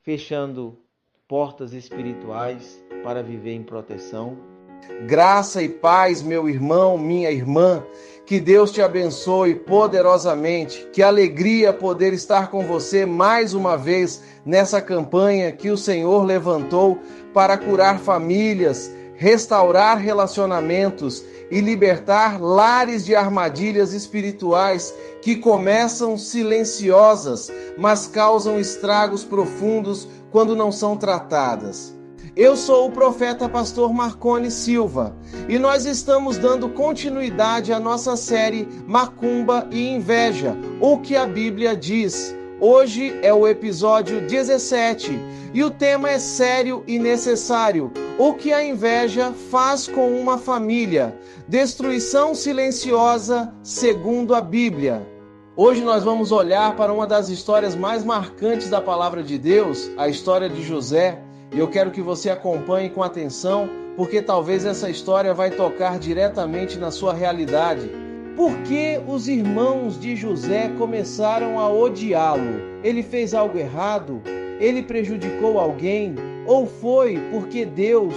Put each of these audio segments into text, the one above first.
fechando portas espirituais para viver em proteção. Graça e paz, meu irmão, minha irmã, que Deus te abençoe poderosamente, que alegria poder estar com você mais uma vez nessa campanha que o Senhor levantou para curar famílias, restaurar relacionamentos e libertar lares de armadilhas espirituais que começam silenciosas, mas causam estragos profundos quando não são tratadas. Eu sou o profeta pastor Marcone Silva e nós estamos dando continuidade à nossa série Macumba e Inveja, o que a Bíblia diz. Hoje é o episódio 17 e o tema é sério e necessário. O que a inveja faz com uma família? Destruição silenciosa segundo a Bíblia. Hoje nós vamos olhar para uma das histórias mais marcantes da palavra de Deus, a história de José. E eu quero que você acompanhe com atenção, porque talvez essa história vai tocar diretamente na sua realidade. Por que os irmãos de José começaram a odiá-lo? Ele fez algo errado? Ele prejudicou alguém? Ou foi porque Deus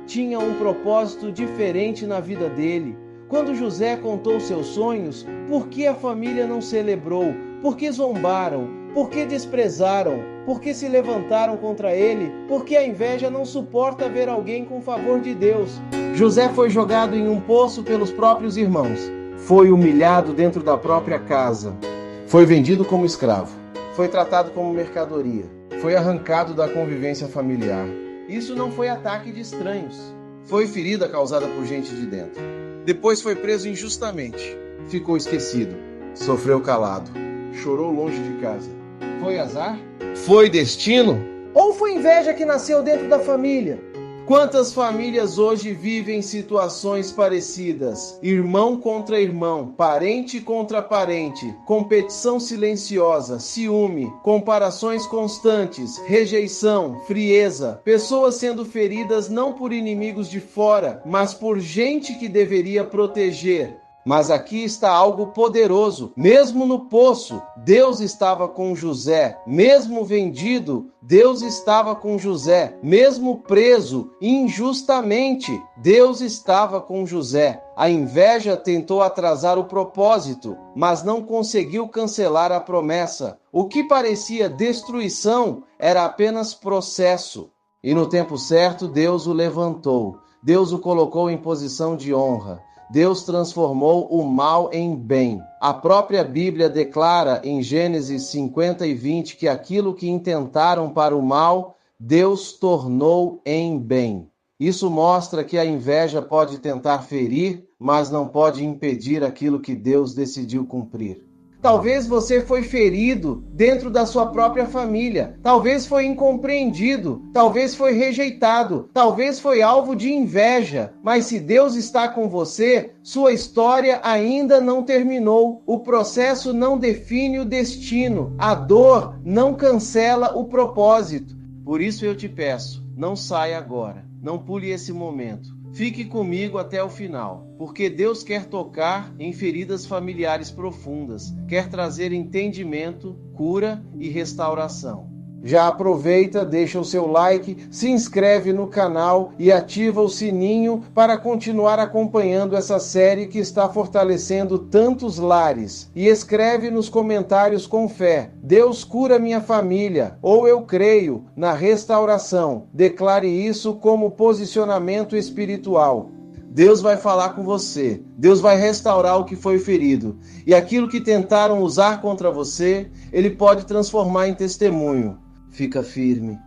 tinha um propósito diferente na vida dele? Quando José contou seus sonhos, por que a família não celebrou? Por que zombaram? Por que desprezaram? Por que se levantaram contra ele? Porque a inveja não suporta ver alguém com favor de Deus. José foi jogado em um poço pelos próprios irmãos. Foi humilhado dentro da própria casa. Foi vendido como escravo. Foi tratado como mercadoria. Foi arrancado da convivência familiar. Isso não foi ataque de estranhos. Foi ferida causada por gente de dentro. Depois foi preso injustamente. Ficou esquecido. Sofreu calado. Chorou longe de casa. Foi azar? Foi destino? Ou foi inveja que nasceu dentro da família? Quantas famílias hoje vivem situações parecidas? Irmão contra irmão, parente contra parente, competição silenciosa, ciúme, comparações constantes, rejeição, frieza, pessoas sendo feridas não por inimigos de fora, mas por gente que deveria proteger. Mas aqui está algo poderoso. Mesmo no poço, Deus estava com José. Mesmo vendido, Deus estava com José. Mesmo preso injustamente, Deus estava com José. A inveja tentou atrasar o propósito, mas não conseguiu cancelar a promessa. O que parecia destruição era apenas processo. E no tempo certo, Deus o levantou. Deus o colocou em posição de honra. Deus transformou o mal em bem. A própria Bíblia declara em Gênesis 50 e 20 que aquilo que intentaram para o mal, Deus tornou em bem. Isso mostra que a inveja pode tentar ferir, mas não pode impedir aquilo que Deus decidiu cumprir. Talvez você foi ferido dentro da sua própria família. Talvez foi incompreendido. Talvez foi rejeitado. Talvez foi alvo de inveja. Mas se Deus está com você, sua história ainda não terminou. O processo não define o destino. A dor não cancela o propósito. Por isso eu te peço, não saia agora. Não pule esse momento. Fique comigo até o final, porque Deus quer tocar em feridas familiares profundas, quer trazer entendimento, cura e restauração. Já aproveita, deixa o seu like, se inscreve no canal e ativa o sininho para continuar acompanhando essa série que está fortalecendo tantos lares. E escreve nos comentários com fé: Deus cura minha família, ou eu creio na restauração. Declare isso como posicionamento espiritual. Deus vai falar com você. Deus vai restaurar o que foi ferido. E aquilo que tentaram usar contra você, Ele pode transformar em testemunho. Fica firme.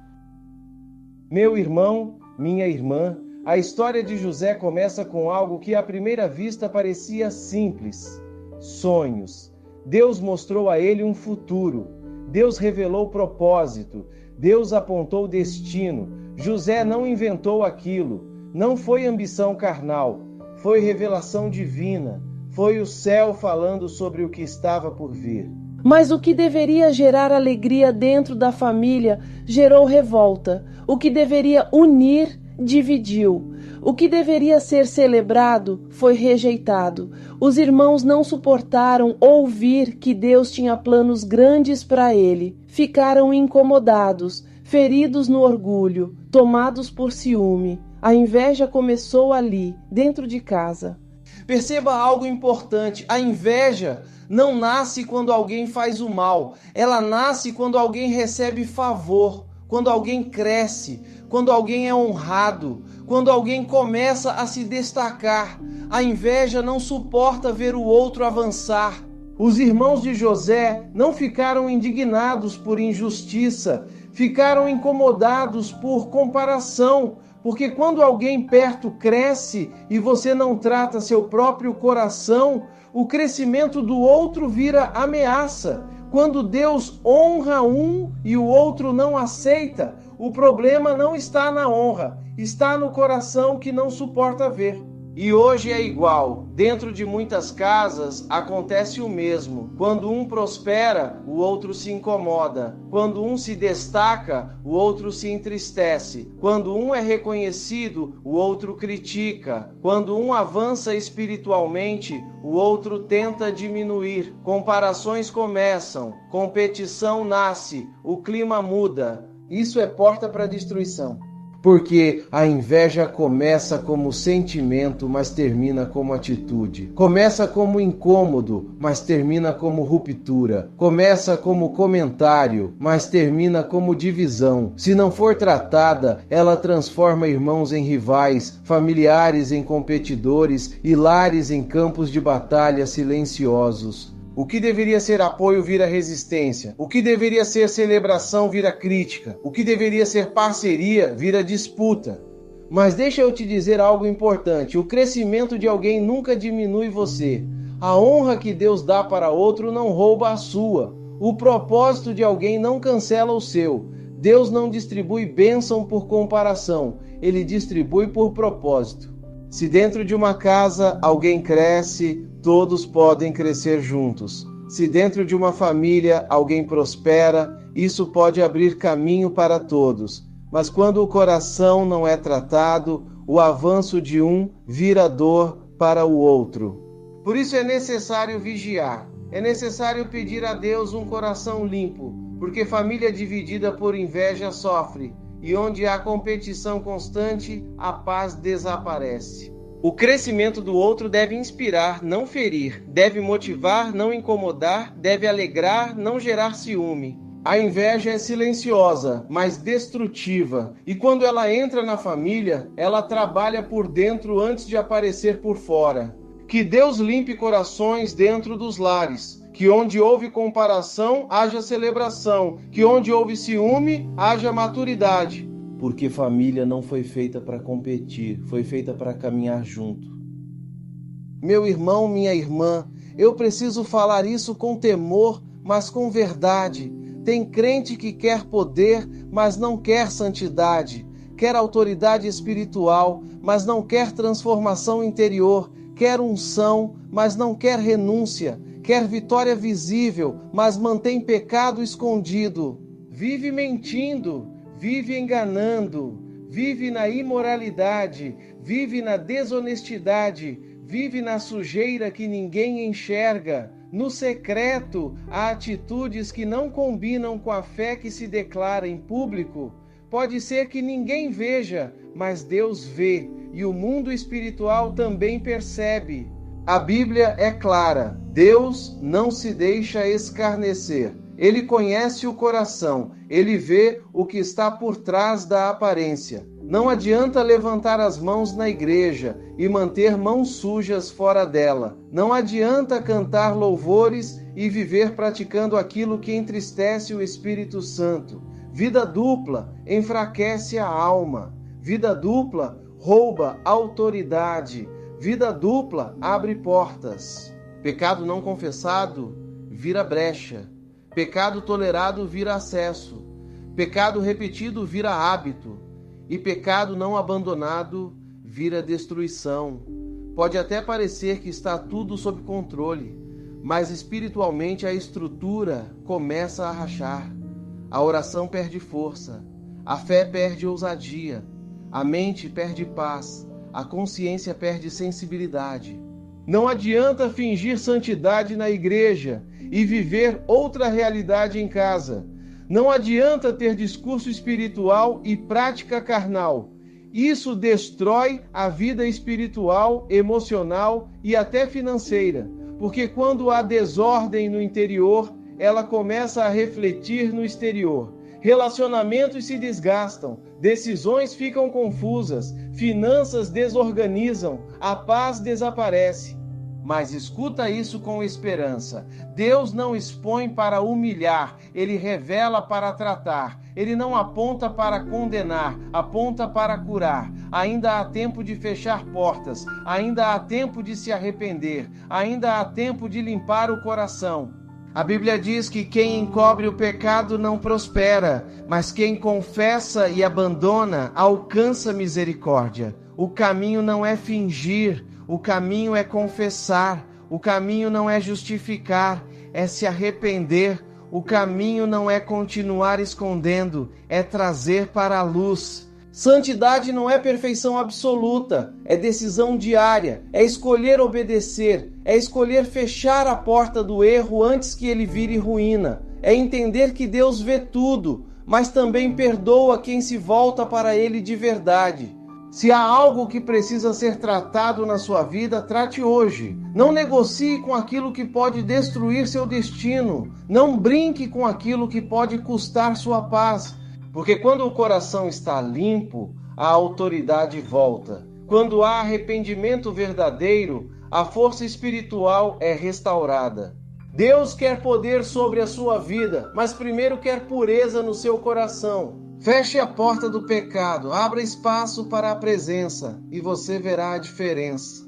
Meu irmão, minha irmã, a história de José começa com algo que à primeira vista parecia simples: sonhos. Deus mostrou a ele um futuro. Deus revelou propósito. Deus apontou destino. José não inventou aquilo. Não foi ambição carnal. Foi revelação divina. Foi o céu falando sobre o que estava por vir. Mas o que deveria gerar alegria dentro da família gerou revolta. O que deveria unir, dividiu. O que deveria ser celebrado foi rejeitado. Os irmãos não suportaram ouvir que Deus tinha planos grandes para ele. Ficaram incomodados. feridos no orgulho, tomados por ciúme. A inveja começou ali, dentro de casa. Perceba algo importante: a inveja não nasce quando alguém faz o mal, ela nasce quando alguém recebe favor, quando alguém cresce, quando alguém é honrado, quando alguém começa a se destacar. A inveja não suporta ver o outro avançar. Os irmãos de José não ficaram indignados por injustiça, ficaram incomodados por comparação, porque quando alguém perto cresce e você não trata seu próprio coração, o crescimento do outro vira ameaça. Quando Deus honra um e o outro não aceita, o problema não está na honra, está no coração que não suporta ver. E hoje é igual. Dentro de muitas casas acontece o mesmo. Quando um prospera, o outro se incomoda. Quando um se destaca, o outro se entristece. Quando um é reconhecido, o outro critica. Quando um avança espiritualmente, o outro tenta diminuir. Comparações começam, competição nasce, o clima muda. Isso é porta para a destruição. Porque a inveja começa como sentimento, mas termina como atitude. Começa como incômodo, mas termina como ruptura. Começa como comentário, mas termina como divisão. Se não for tratada, ela transforma irmãos em rivais, familiares em competidores e lares em campos de batalha silenciosos. O que deveria ser apoio vira resistência. O que deveria ser celebração vira crítica. O que deveria ser parceria vira disputa. Mas deixa eu te dizer algo importante. O crescimento de alguém nunca diminui você. A honra que Deus dá para outro não rouba a sua. O propósito de alguém não cancela o seu. Deus não distribui bênção por comparação. Ele distribui por propósito. Se dentro de uma casa alguém cresce, todos podem crescer juntos. Se dentro de uma família alguém prospera, isso pode abrir caminho para todos. Mas quando o coração não é tratado, o avanço de um vira dor para o outro. Por isso é necessário vigiar. É necessário pedir a Deus um coração limpo, porque família dividida por inveja sofre. E onde há competição constante, a paz desaparece. O crescimento do outro deve inspirar, não ferir. Deve motivar, não incomodar. Deve alegrar, não gerar ciúme. A inveja é silenciosa, mas destrutiva. E quando ela entra na família, ela trabalha por dentro antes de aparecer por fora. Que Deus limpe corações dentro dos lares. Que onde houve comparação, haja celebração. Que onde houve ciúme, haja maturidade. Porque família não foi feita para competir, foi feita para caminhar junto. Meu irmão, minha irmã, eu preciso falar isso com temor, mas com verdade. Tem crente que quer poder, mas não quer santidade. Quer autoridade espiritual, mas não quer transformação interior. Quer unção, mas não quer renúncia. Quer vitória visível, mas mantém pecado escondido. Vive mentindo, vive enganando, vive na imoralidade, vive na desonestidade, vive na sujeira que ninguém enxerga. No secreto, há atitudes que não combinam com a fé que se declara em público. Pode ser que ninguém veja, mas Deus vê, e o mundo espiritual também percebe. A Bíblia é clara: Deus não se deixa escarnecer. Ele conhece o coração, ele vê o que está por trás da aparência. Não adianta levantar as mãos na igreja e manter mãos sujas fora dela. Não adianta cantar louvores e viver praticando aquilo que entristece o Espírito Santo. Vida dupla enfraquece a alma. Vida dupla rouba autoridade. Vida dupla abre portas. Pecado não confessado vira brecha. Pecado tolerado vira acesso. Pecado repetido vira hábito. E pecado não abandonado vira destruição. Pode até parecer que está tudo sob controle, mas espiritualmente a estrutura começa a rachar. A oração perde força, a fé perde ousadia, a mente perde paz, a consciência perde sensibilidade. Não adianta fingir santidade na igreja e viver outra realidade em casa. Não adianta ter discurso espiritual e prática carnal. Isso destrói a vida espiritual, emocional e até financeira, porque quando há desordem no interior, ela começa a refletir no exterior. Relacionamentos se desgastam, decisões ficam confusas, finanças desorganizam, a paz desaparece. Mas escuta isso com esperança. Deus não expõe para humilhar, Ele revela para tratar. Ele não aponta para condenar, aponta para curar. Ainda há tempo de fechar portas, ainda há tempo de se arrepender, ainda há tempo de limpar o coração. A Bíblia diz que quem encobre o pecado não prospera, mas quem confessa e abandona alcança misericórdia. O caminho não é fingir, o caminho é confessar, o caminho não é justificar, é se arrepender, o caminho não é continuar escondendo, é trazer para a luz. Santidade não é perfeição absoluta, é decisão diária, é escolher obedecer, é escolher fechar a porta do erro antes que ele vire ruína, é entender que Deus vê tudo, mas também perdoa quem se volta para Ele de verdade. Se há algo que precisa ser tratado na sua vida, trate hoje. Não negocie com aquilo que pode destruir seu destino. Não brinque com aquilo que pode custar sua paz. Porque quando o coração está limpo, a autoridade volta. Quando há arrependimento verdadeiro, a força espiritual é restaurada. Deus quer poder sobre a sua vida, mas primeiro quer pureza no seu coração. Feche a porta do pecado, abra espaço para a presença e você verá a diferença.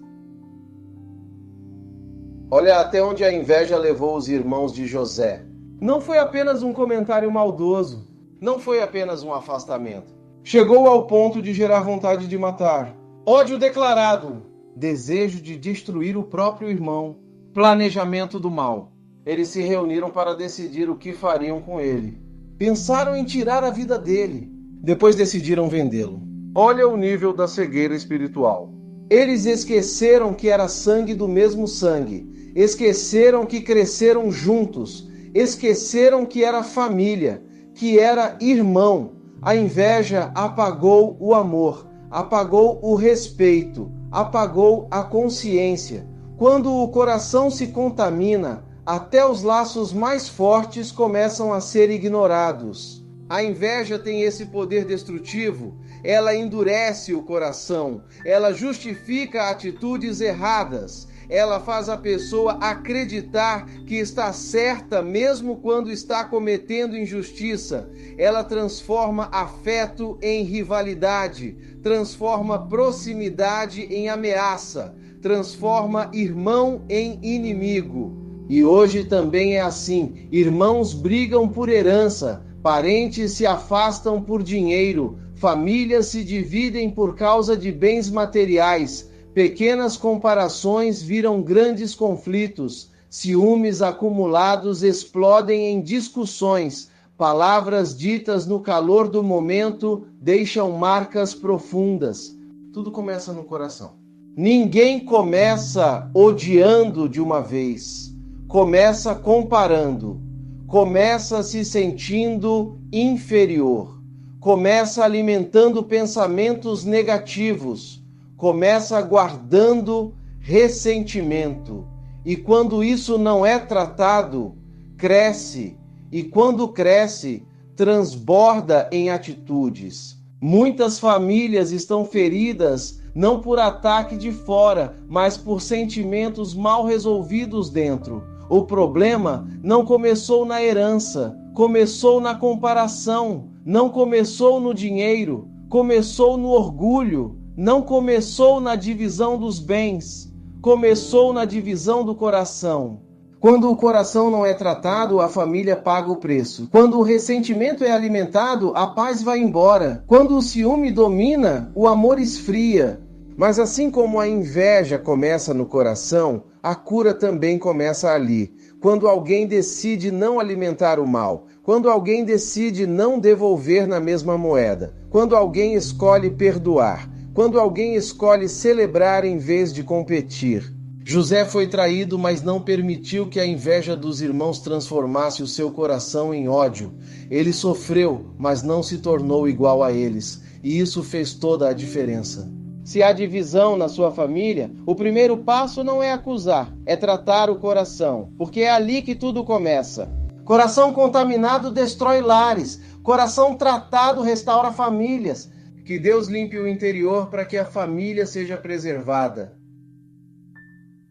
Olha até onde a inveja levou os irmãos de José. Não foi apenas um comentário maldoso, não foi apenas um afastamento. Chegou ao ponto de gerar vontade de matar. Ódio declarado, desejo de destruir o próprio irmão, planejamento do mal. Eles se reuniram para decidir o que fariam com ele. Pensaram em tirar a vida dele. Depois decidiram vendê-lo. Olha o nível da cegueira espiritual. Eles esqueceram que era sangue do mesmo sangue. Esqueceram que cresceram juntos. Esqueceram que era família, que era irmão. A inveja apagou o amor, apagou o respeito, apagou a consciência. Quando o coração se contamina, até os laços mais fortes começam a ser ignorados. A inveja tem esse poder destrutivo, ela endurece o coração, ela justifica atitudes erradas, ela faz a pessoa acreditar que está certa mesmo quando está cometendo injustiça, ela transforma afeto em rivalidade, transforma proximidade em ameaça, transforma irmão em inimigo. E hoje também é assim, irmãos brigam por herança, parentes se afastam por dinheiro, famílias se dividem por causa de bens materiais, pequenas comparações viram grandes conflitos, ciúmes acumulados explodem em discussões, palavras ditas no calor do momento deixam marcas profundas. Tudo começa no coração. Ninguém começa odiando de uma vez. Começa comparando, começa se sentindo inferior, começa alimentando pensamentos negativos, começa guardando ressentimento. E quando isso não é tratado, cresce, e quando cresce, transborda em atitudes. Muitas famílias estão feridas não por ataque de fora, mas por sentimentos mal resolvidos dentro. O problema não começou na herança, começou na comparação, não começou no dinheiro, começou no orgulho, não começou na divisão dos bens, começou na divisão do coração. Quando o coração não é tratado, a família paga o preço. Quando o ressentimento é alimentado, a paz vai embora. Quando o ciúme domina, o amor esfria. Mas assim como a inveja começa no coração, a cura também começa ali. Quando alguém decide não alimentar o mal, quando alguém decide não devolver na mesma moeda, quando alguém escolhe perdoar, quando alguém escolhe celebrar em vez de competir. José foi traído, mas não permitiu que a inveja dos irmãos transformasse o seu coração em ódio. Ele sofreu, mas não se tornou igual a eles, e isso fez toda a diferença. Se há divisão na sua família, o primeiro passo não é acusar, é tratar o coração, porque é ali que tudo começa. Coração contaminado destrói lares, coração tratado restaura famílias. Que Deus limpe o interior para que a família seja preservada.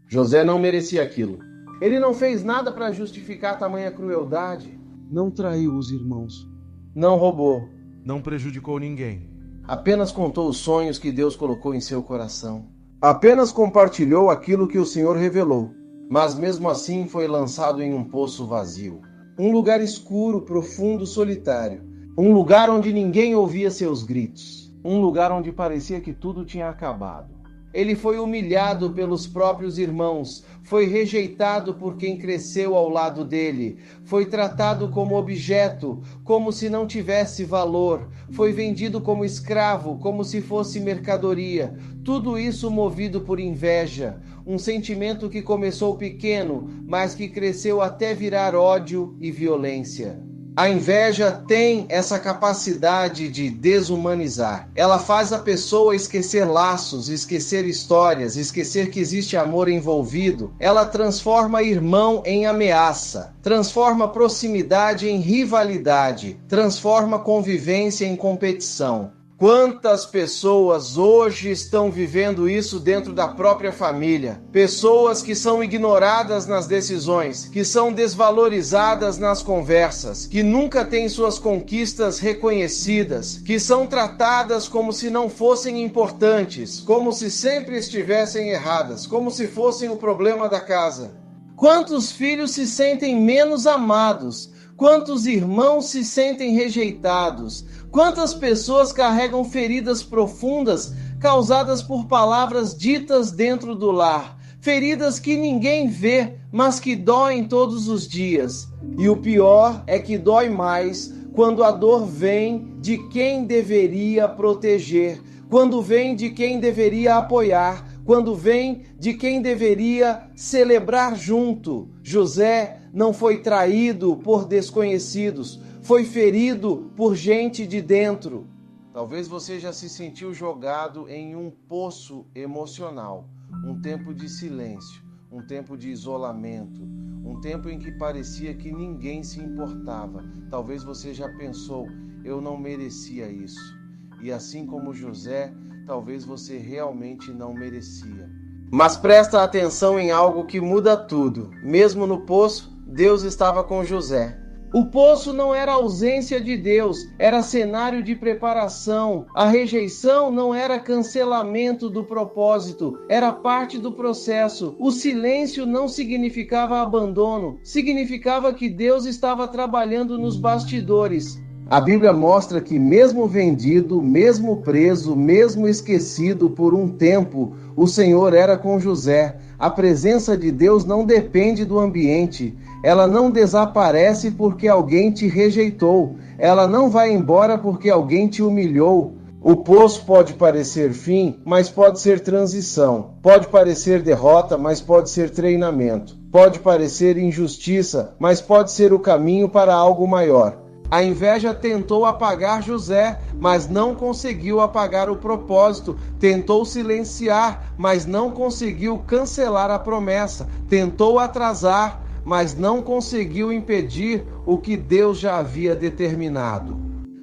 José não merecia aquilo. Ele não fez nada para justificar tamanha crueldade. Não traiu os irmãos. Não roubou. Não prejudicou ninguém. Apenas contou os sonhos que Deus colocou em seu coração. Apenas compartilhou aquilo que o Senhor revelou. Mas mesmo assim foi lançado em um poço vazio. Um lugar escuro, profundo, solitário. Um lugar onde ninguém ouvia seus gritos. Um lugar onde parecia que tudo tinha acabado. Ele foi humilhado pelos próprios irmãos, foi rejeitado por quem cresceu ao lado dele, foi tratado como objeto, como se não tivesse valor, foi vendido como escravo, como se fosse mercadoria. Tudo isso movido por inveja, um sentimento que começou pequeno, mas que cresceu até virar ódio e violência. A inveja tem essa capacidade de desumanizar. Ela faz a pessoa esquecer laços, esquecer histórias, esquecer que existe amor envolvido. Ela transforma irmão em ameaça, transforma proximidade em rivalidade, transforma convivência em competição. Quantas pessoas hoje estão vivendo isso dentro da própria família? Pessoas que são ignoradas nas decisões, que são desvalorizadas nas conversas, que nunca têm suas conquistas reconhecidas, que são tratadas como se não fossem importantes, como se sempre estivessem erradas, como se fossem o problema da casa. Quantos filhos se sentem menos amados? Quantos irmãos se sentem rejeitados? Quantas pessoas carregam feridas profundas causadas por palavras ditas dentro do lar? Feridas que ninguém vê, mas que doem todos os dias. E o pior é que dói mais quando a dor vem de quem deveria proteger, quando vem de quem deveria apoiar, quando vem de quem deveria celebrar junto. José não foi traído por desconhecidos, foi ferido por gente de dentro. Talvez você já se sentiu jogado em um poço emocional, um tempo de silêncio, um tempo de isolamento, um tempo em que parecia que ninguém se importava. Talvez você já pensou, eu não merecia isso. E assim como José, talvez você realmente não merecia. Mas presta atenção em algo que muda tudo. Mesmo no poço, Deus estava com José. O poço não era ausência de Deus, era cenário de preparação. A rejeição não era cancelamento do propósito, era parte do processo. O silêncio não significava abandono, significava que Deus estava trabalhando nos bastidores. A Bíblia mostra que mesmo vendido, mesmo preso, mesmo esquecido por um tempo, o Senhor era com José. A presença de Deus não depende do ambiente. Ela não desaparece porque alguém te rejeitou. Ela não vai embora porque alguém te humilhou. O poço pode parecer fim, mas pode ser transição. Pode parecer derrota, mas pode ser treinamento. Pode parecer injustiça, mas pode ser o caminho para algo maior. A inveja tentou apagar José, mas não conseguiu apagar o propósito. Tentou silenciar, mas não conseguiu cancelar a promessa. Tentou atrasar, mas não conseguiu impedir o que Deus já havia determinado.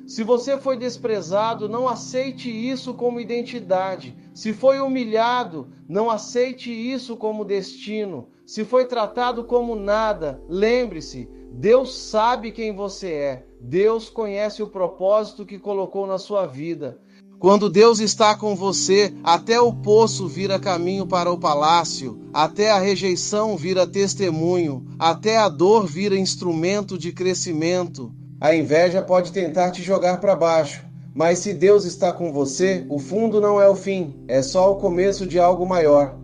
Se você foi desprezado, não aceite isso como identidade. Se foi humilhado, não aceite isso como destino. Se foi tratado como nada, lembre-se, Deus sabe quem você é. Deus conhece o propósito que colocou na sua vida. Quando Deus está com você, até o poço vira caminho para o palácio, até a rejeição vira testemunho, até a dor vira instrumento de crescimento. A inveja pode tentar te jogar para baixo, mas se Deus está com você, o fundo não é o fim, é só o começo de algo maior.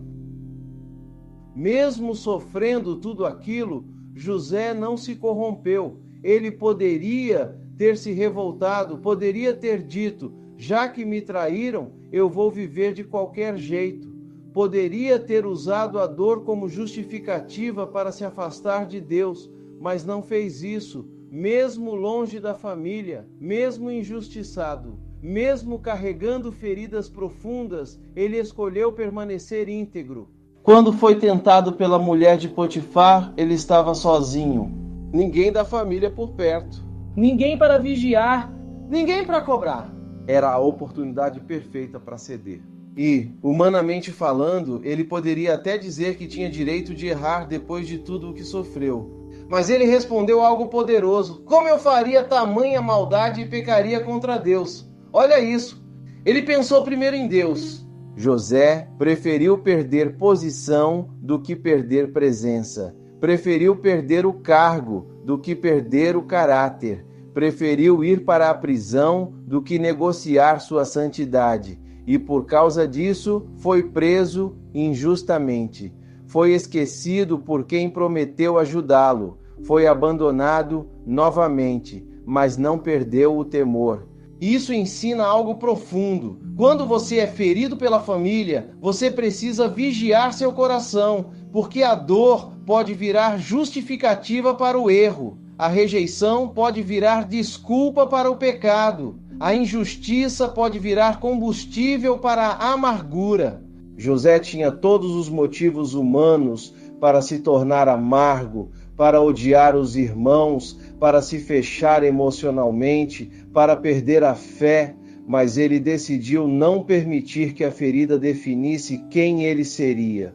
Mesmo sofrendo tudo aquilo, José não se corrompeu. Ele poderia ter se revoltado, poderia ter dito: já que me traíram, eu vou viver de qualquer jeito. Poderia ter usado a dor como justificativa para se afastar de Deus, mas não fez isso, mesmo longe da família, mesmo injustiçado, mesmo carregando feridas profundas, ele escolheu permanecer íntegro. Quando foi tentado pela mulher de Potifar, ele estava sozinho. Ninguém da família por perto. Ninguém para vigiar. Ninguém para cobrar. Era a oportunidade perfeita para ceder. E, humanamente falando, ele poderia até dizer que tinha direito de errar depois de tudo o que sofreu. Mas ele respondeu algo poderoso. Como eu faria tamanha maldade e pecaria contra Deus? Olha isso. Ele pensou primeiro em Deus. José preferiu perder posição do que perder presença. Preferiu perder o cargo do que perder o caráter. Preferiu ir para a prisão do que negociar sua santidade. E por causa disso foi preso injustamente. Foi esquecido por quem prometeu ajudá-lo. Foi abandonado novamente, mas não perdeu o temor. Isso ensina algo profundo. Quando você é ferido pela família, você precisa vigiar seu coração, porque a dor pode virar justificativa para o erro. A rejeição pode virar desculpa para o pecado. A injustiça pode virar combustível para a amargura. José tinha todos os motivos humanos para se tornar amargo, para odiar os irmãos, para se fechar emocionalmente, para perder a fé, mas ele decidiu não permitir que a ferida definisse quem ele seria.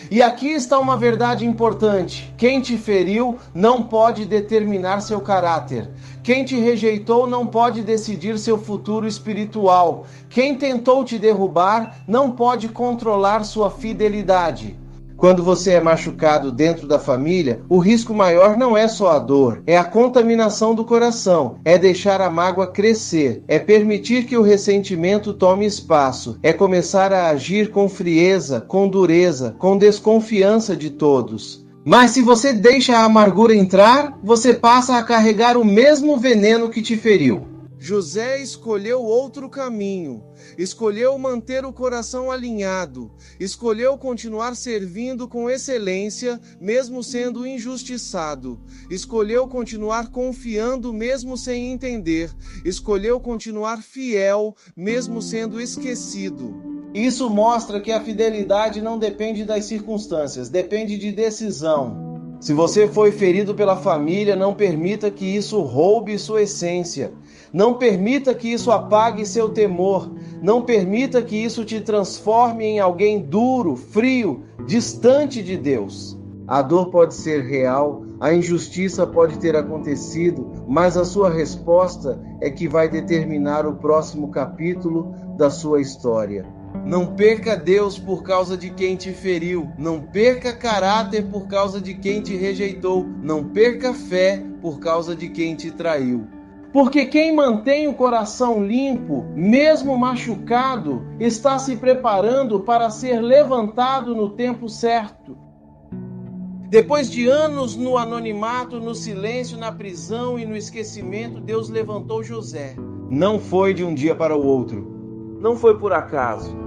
E aqui está uma verdade importante. Quem te feriu não pode determinar seu caráter. Quem te rejeitou não pode decidir seu futuro espiritual. Quem tentou te derrubar não pode controlar sua fidelidade. Quando você é machucado dentro da família, o risco maior não é só a dor, é a contaminação do coração, é deixar a mágoa crescer, é permitir que o ressentimento tome espaço, é começar a agir com frieza, com dureza, com desconfiança de todos. Mas se você deixa a amargura entrar, você passa a carregar o mesmo veneno que te feriu. José escolheu outro caminho, escolheu manter o coração alinhado, escolheu continuar servindo com excelência, mesmo sendo injustiçado, escolheu continuar confiando mesmo sem entender, escolheu continuar fiel mesmo sendo esquecido. Isso mostra que a fidelidade não depende das circunstâncias, depende de decisão. Se você foi ferido pela família, não permita que isso roube sua essência. Não permita que isso apague seu temor. Não permita que isso te transforme em alguém duro, frio, distante de Deus. A dor pode ser real, a injustiça pode ter acontecido, mas a sua resposta é que vai determinar o próximo capítulo da sua história. Não perca Deus por causa de quem te feriu. Não perca caráter por causa de quem te rejeitou. Não perca fé por causa de quem te traiu. Porque quem mantém o coração limpo, mesmo machucado, está se preparando para ser levantado no tempo certo. Depois de anos no anonimato, no silêncio, na prisão e no esquecimento, Deus levantou José. Não foi de um dia para o outro. Não foi por acaso.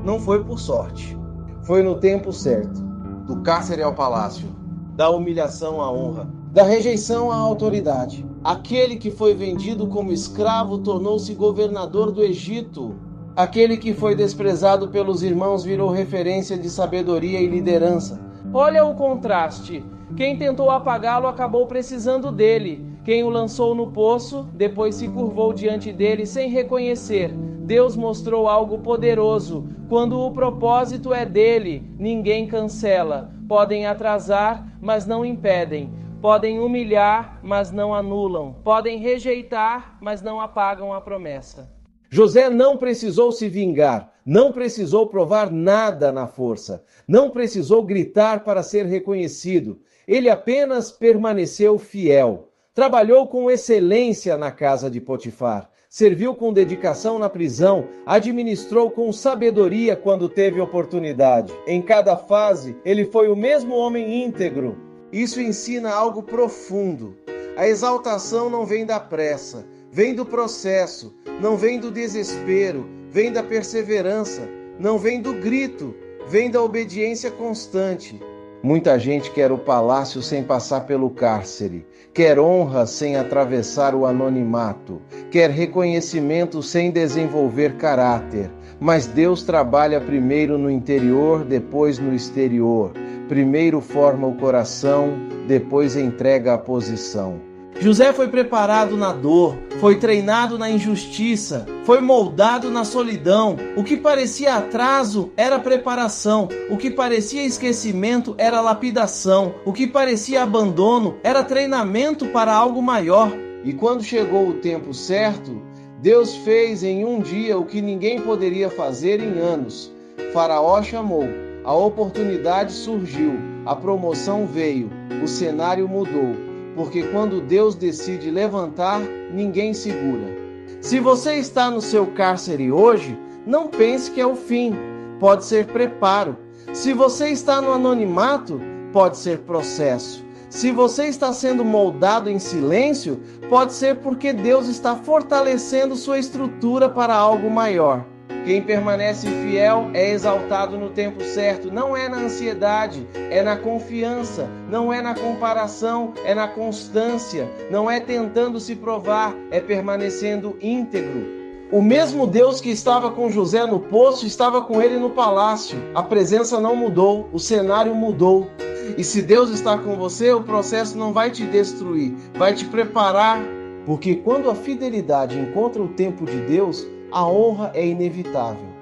Não foi por sorte. Foi no tempo certo. Do cárcere ao palácio. Da humilhação à honra. Da rejeição à autoridade. Aquele que foi vendido como escravo tornou-se governador do Egito. Aquele que foi desprezado pelos irmãos virou referência de sabedoria e liderança. Olha o contraste. Quem tentou apagá-lo acabou precisando dele. Quem o lançou no poço, depois se curvou diante dele sem reconhecer. Deus mostrou algo poderoso. Quando o propósito é dele, ninguém cancela. Podem atrasar, mas não impedem. Podem humilhar, mas não anulam. Podem rejeitar, mas não apagam a promessa. José não precisou se vingar, não precisou provar nada na força, não precisou gritar para ser reconhecido. Ele apenas permaneceu fiel. Trabalhou com excelência na casa de Potifar, serviu com dedicação na prisão, administrou com sabedoria quando teve oportunidade. Em cada fase, ele foi o mesmo homem íntegro. Isso ensina algo profundo. A exaltação não vem da pressa, vem do processo, não vem do desespero, vem da perseverança, não vem do grito, vem da obediência constante. Muita gente quer o palácio sem passar pelo cárcere, quer honra sem atravessar o anonimato, quer reconhecimento sem desenvolver caráter. Mas Deus trabalha primeiro no interior, depois no exterior. Primeiro forma o coração, depois entrega a posição. José foi preparado na dor, foi treinado na injustiça, foi moldado na solidão. O que parecia atraso era preparação, o que parecia esquecimento era lapidação, o que parecia abandono era treinamento para algo maior. E quando chegou o tempo certo, Deus fez em um dia o que ninguém poderia fazer em anos. Faraó chamou, a oportunidade surgiu, a promoção veio, o cenário mudou. Porque quando Deus decide levantar, ninguém segura. Se você está no seu cárcere hoje, não pense que é o fim. Pode ser preparo. Se você está no anonimato, pode ser processo. Se você está sendo moldado em silêncio, pode ser porque Deus está fortalecendo sua estrutura para algo maior. Quem permanece fiel é exaltado no tempo certo. Não é na ansiedade, é na confiança. Não é na comparação, é na constância. Não é tentando se provar, é permanecendo íntegro. O mesmo Deus que estava com José no poço, estava com ele no palácio. A presença não mudou, o cenário mudou. E se Deus está com você, o processo não vai te destruir, vai te preparar. Porque quando a fidelidade encontra o tempo de Deus, a honra é inevitável.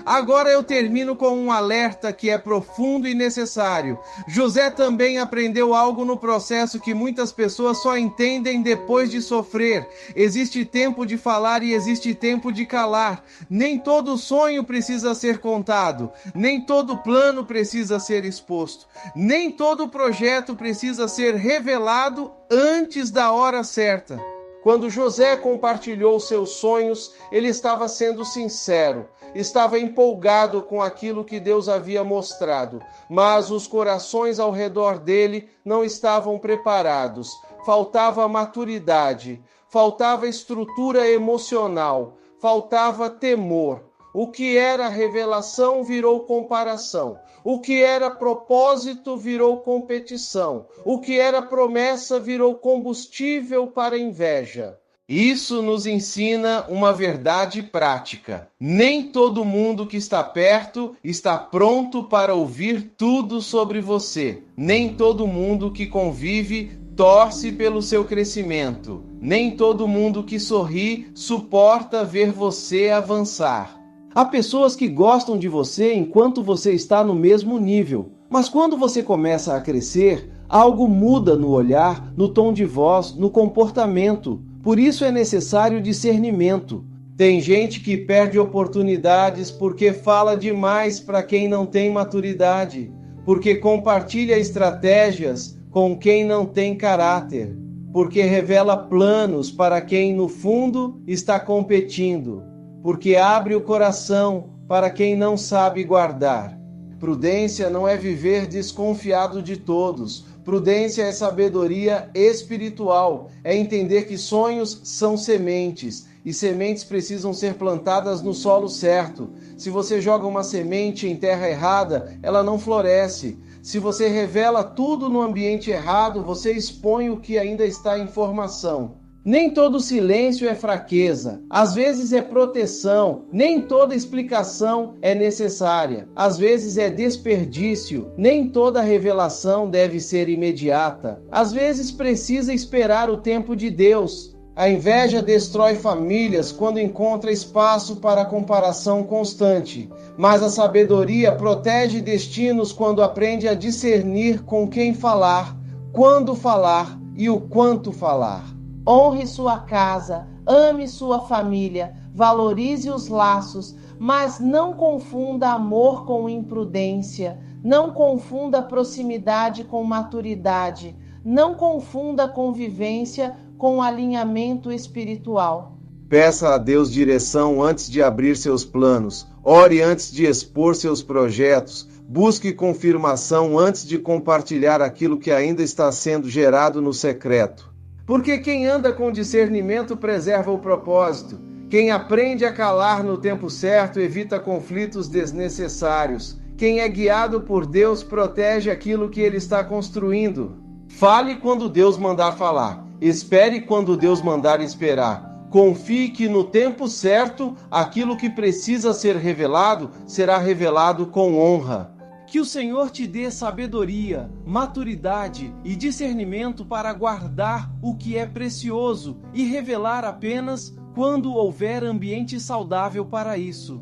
Agora eu termino com um alerta que é profundo e necessário. José também aprendeu algo no processo que muitas pessoas só entendem depois de sofrer. Existe tempo de falar e existe tempo de calar. Nem todo sonho precisa ser contado. Nem todo plano precisa ser exposto. Nem todo projeto precisa ser revelado antes da hora certa. Quando José compartilhou seus sonhos, ele estava sendo sincero, estava empolgado com aquilo que Deus havia mostrado, mas os corações ao redor dele não estavam preparados. Faltava maturidade, faltava estrutura emocional, faltava temor. O que era revelação virou comparação. O que era propósito virou competição. O que era promessa virou combustível para inveja. Isso nos ensina uma verdade prática. Nem todo mundo que está perto está pronto para ouvir tudo sobre você. Nem todo mundo que convive torce pelo seu crescimento. Nem todo mundo que sorri suporta ver você avançar. Há pessoas que gostam de você enquanto você está no mesmo nível. Mas quando você começa a crescer, algo muda no olhar, no tom de voz, no comportamento. Por isso é necessário discernimento. Tem gente que perde oportunidades porque fala demais para quem não tem maturidade, porque compartilha estratégias com quem não tem caráter, porque revela planos para quem no fundo está competindo, porque abre o coração para quem não sabe guardar. Prudência não é viver desconfiado de todos. Prudência é sabedoria espiritual, é entender que sonhos são sementes e sementes precisam ser plantadas no solo certo. Se você joga uma semente em terra errada, ela não floresce. Se você revela tudo no ambiente errado, você expõe o que ainda está em formação. Nem todo silêncio é fraqueza, às vezes é proteção. Nem toda explicação é necessária, às vezes é desperdício. Nem toda revelação deve ser imediata, às vezes precisa esperar o tempo de Deus. A inveja destrói famílias quando encontra espaço para comparação constante, mas a sabedoria protege destinos quando aprende a discernir com quem falar, quando falar e o quanto falar. Honre sua casa, ame sua família, valorize os laços, mas não confunda amor com imprudência, não confunda proximidade com maturidade, não confunda convivência com alinhamento espiritual. Peça a Deus direção antes de abrir seus planos, ore antes de expor seus projetos, busque confirmação antes de compartilhar aquilo que ainda está sendo gerado no secreto. Porque quem anda com discernimento preserva o propósito. Quem aprende a calar no tempo certo evita conflitos desnecessários. Quem é guiado por Deus protege aquilo que ele está construindo. Fale quando Deus mandar falar. Espere quando Deus mandar esperar. Confie que no tempo certo, aquilo que precisa ser revelado será revelado com honra. Que o Senhor te dê sabedoria, maturidade e discernimento para guardar o que é precioso e revelar apenas quando houver ambiente saudável para isso.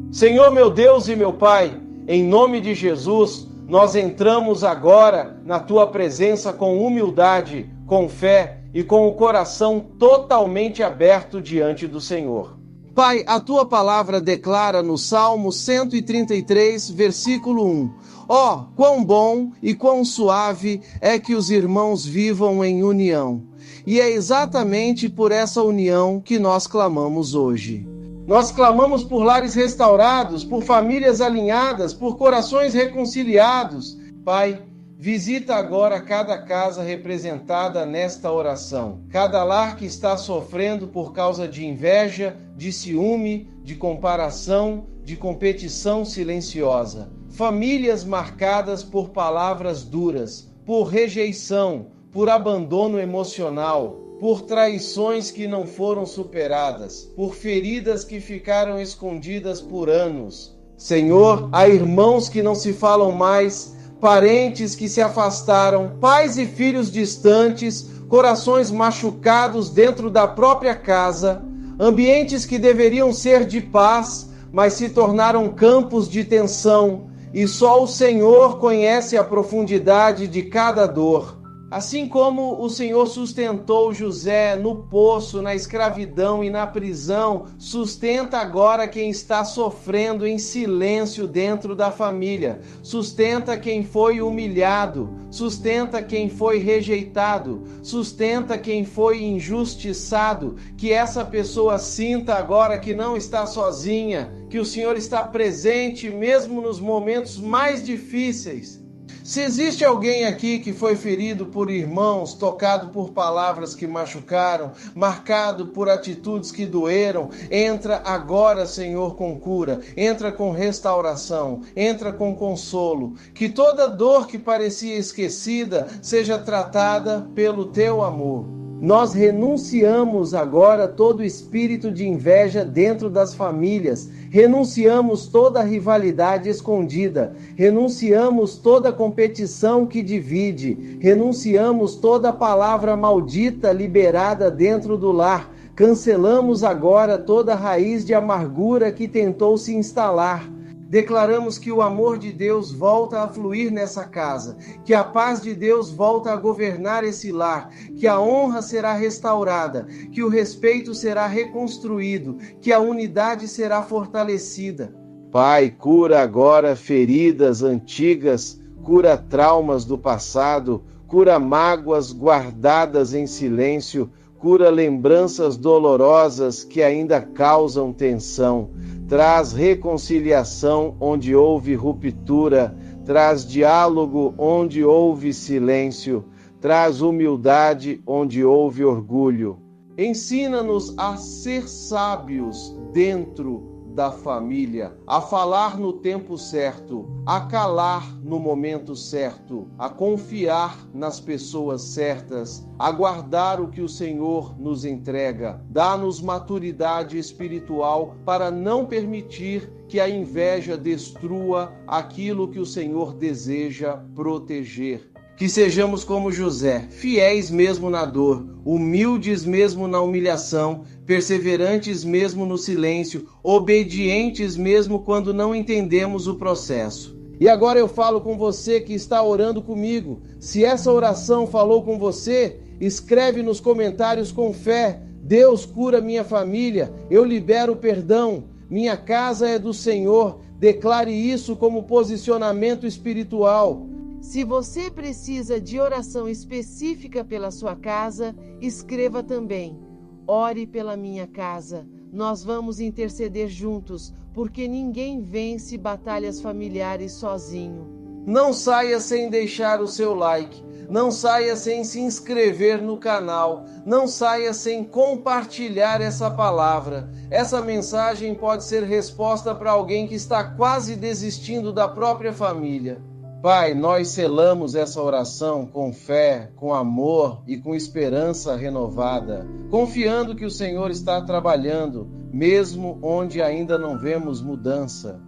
Senhor meu Deus e meu Pai, em nome de Jesus, nós entramos agora na Tua presença com humildade, com fé e com o coração totalmente aberto diante do Senhor. Pai, a Tua palavra declara no Salmo 133, versículo 1: Ó, quão bom e quão suave é que os irmãos vivam em união. E é exatamente por essa união que nós clamamos hoje. Nós clamamos por lares restaurados, por famílias alinhadas, por corações reconciliados. Pai, visita agora cada casa representada nesta oração. Cada lar que está sofrendo por causa de inveja, de ciúme, de comparação, de competição silenciosa. Famílias marcadas por palavras duras, por rejeição, por abandono emocional, por traições que não foram superadas, por feridas que ficaram escondidas por anos. Senhor, há irmãos que não se falam mais, parentes que se afastaram, pais e filhos distantes, corações machucados dentro da própria casa, ambientes que deveriam ser de paz, mas se tornaram campos de tensão, e só o Senhor conhece a profundidade de cada dor. Assim como o Senhor sustentou José no poço, na escravidão e na prisão, sustenta agora quem está sofrendo em silêncio dentro da família. Sustenta quem foi humilhado, sustenta quem foi rejeitado, sustenta quem foi injustiçado. Que essa pessoa sinta agora que não está sozinha, que o Senhor está presente mesmo nos momentos mais difíceis. Se existe alguém aqui que foi ferido por irmãos, tocado por palavras que machucaram, marcado por atitudes que doeram, entra agora, Senhor, com cura, entra com restauração, entra com consolo. Que toda dor que parecia esquecida seja tratada pelo Teu amor. Nós renunciamos agora todo espírito de inveja dentro das famílias, renunciamos toda rivalidade escondida, renunciamos toda competição que divide, renunciamos toda palavra maldita liberada dentro do lar, cancelamos agora toda raiz de amargura que tentou se instalar. Declaramos que o amor de Deus volta a fluir nessa casa, que a paz de Deus volta a governar esse lar, que a honra será restaurada, que o respeito será reconstruído, que a unidade será fortalecida. Pai, cura agora feridas antigas, cura traumas do passado, cura mágoas guardadas em silêncio, cura lembranças dolorosas que ainda causam tensão. Traz reconciliação onde houve ruptura, traz diálogo onde houve silêncio, traz humildade onde houve orgulho. Ensina-nos a ser sábios dentro da família, a falar no tempo certo, a calar no momento certo, a confiar nas pessoas certas, a guardar o que o Senhor nos entrega. Dá-nos maturidade espiritual para não permitir que a inveja destrua aquilo que o Senhor deseja proteger. Que sejamos como José, fiéis mesmo na dor, humildes mesmo na humilhação, perseverantes mesmo no silêncio, obedientes mesmo quando não entendemos o processo. E agora eu falo com você que está orando comigo. Se essa oração falou com você, escreve nos comentários com fé: Deus cura minha família, eu libero perdão, minha casa é do Senhor. Declare isso como posicionamento espiritual. Se você precisa de oração específica pela sua casa, escreva também: ore pela minha casa. Nós vamos interceder juntos, porque ninguém vence batalhas familiares sozinho. Não saia sem deixar o seu like. Não saia sem se inscrever no canal. Não saia sem compartilhar essa palavra. Essa mensagem pode ser resposta para alguém que está quase desistindo da própria família. Pai, nós selamos essa oração com fé, com amor e com esperança renovada, confiando que o Senhor está trabalhando, mesmo onde ainda não vemos mudança.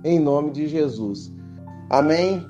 Em nome de Jesus. Amém?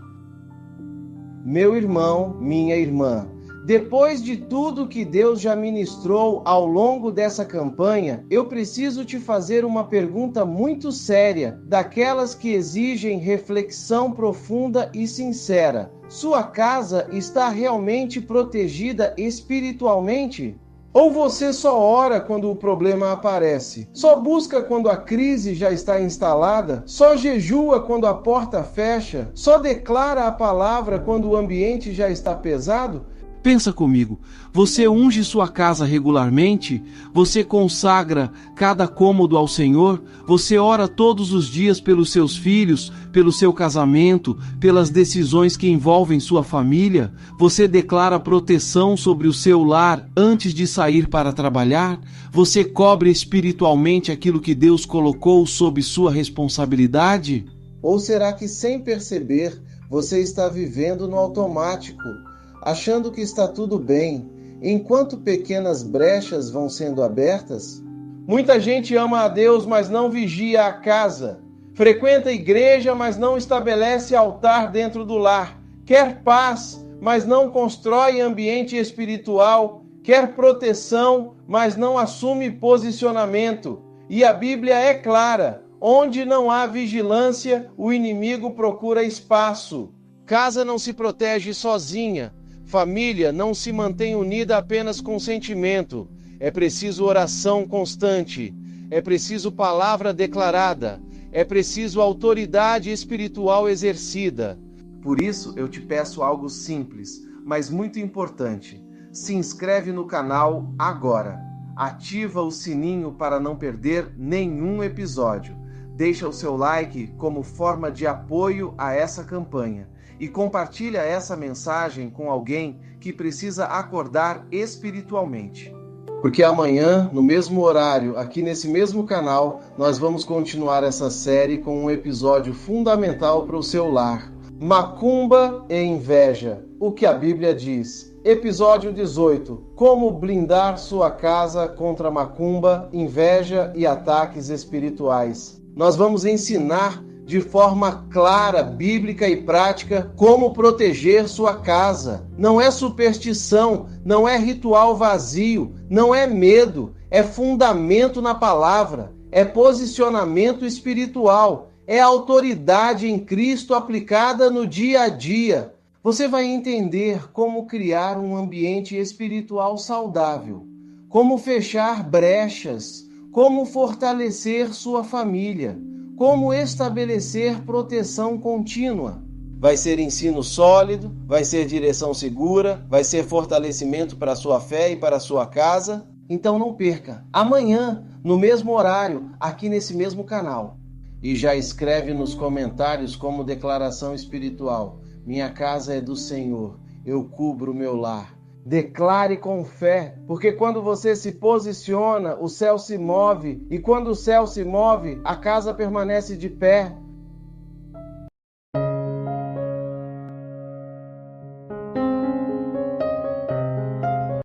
Meu irmão, minha irmã, depois de tudo que Deus já ministrou ao longo dessa campanha, eu preciso te fazer uma pergunta muito séria, daquelas que exigem reflexão profunda e sincera. Sua casa está realmente protegida espiritualmente? Ou você só ora quando o problema aparece? Só busca quando a crise já está instalada? Só jejua quando a porta fecha? Só declara a palavra quando o ambiente já está pesado? Pensa comigo, você unge sua casa regularmente? Você consagra cada cômodo ao Senhor? Você ora todos os dias pelos seus filhos, pelo seu casamento, pelas decisões que envolvem sua família? Você declara proteção sobre o seu lar antes de sair para trabalhar? Você cobre espiritualmente aquilo que Deus colocou sob sua responsabilidade? Ou será que, sem perceber, você está vivendo no automático, achando que está tudo bem, enquanto pequenas brechas vão sendo abertas? Muita gente ama a Deus, mas não vigia a casa. Frequenta a igreja, mas não estabelece altar dentro do lar. Quer paz, mas não constrói ambiente espiritual. Quer proteção, mas não assume posicionamento. E a Bíblia é clara: onde não há vigilância, o inimigo procura espaço. Casa não se protege sozinha. Família não se mantém unida apenas com sentimento. É preciso oração constante. É preciso palavra declarada. É preciso autoridade espiritual exercida. Por isso, eu te peço algo simples, mas muito importante. Se inscreve no canal agora. Ativa o sininho para não perder nenhum episódio. Deixa o seu like como forma de apoio a essa campanha. E compartilha essa mensagem com alguém que precisa acordar espiritualmente. Porque amanhã, no mesmo horário, aqui nesse mesmo canal, nós vamos continuar essa série com um episódio fundamental para o seu lar. Macumba e inveja. O que a Bíblia diz. Episódio 18. Como blindar sua casa contra macumba, inveja e ataques espirituais. Nós vamos ensinar de forma clara, bíblica e prática, como proteger sua casa. Não é superstição, não é ritual vazio, não é medo, é fundamento na palavra, é posicionamento espiritual, é autoridade em Cristo aplicada no dia a dia. Você vai entender como criar um ambiente espiritual saudável, como fechar brechas, como fortalecer sua família, como estabelecer proteção contínua. Vai ser ensino sólido, vai ser direção segura, vai ser fortalecimento para a sua fé e para a sua casa. Então não perca, amanhã, no mesmo horário, aqui nesse mesmo canal. E já escreve nos comentários como declaração espiritual: minha casa é do Senhor, eu cubro o meu lar. Declare com fé, porque quando você se posiciona, o céu se move, e quando o céu se move, a casa permanece de pé.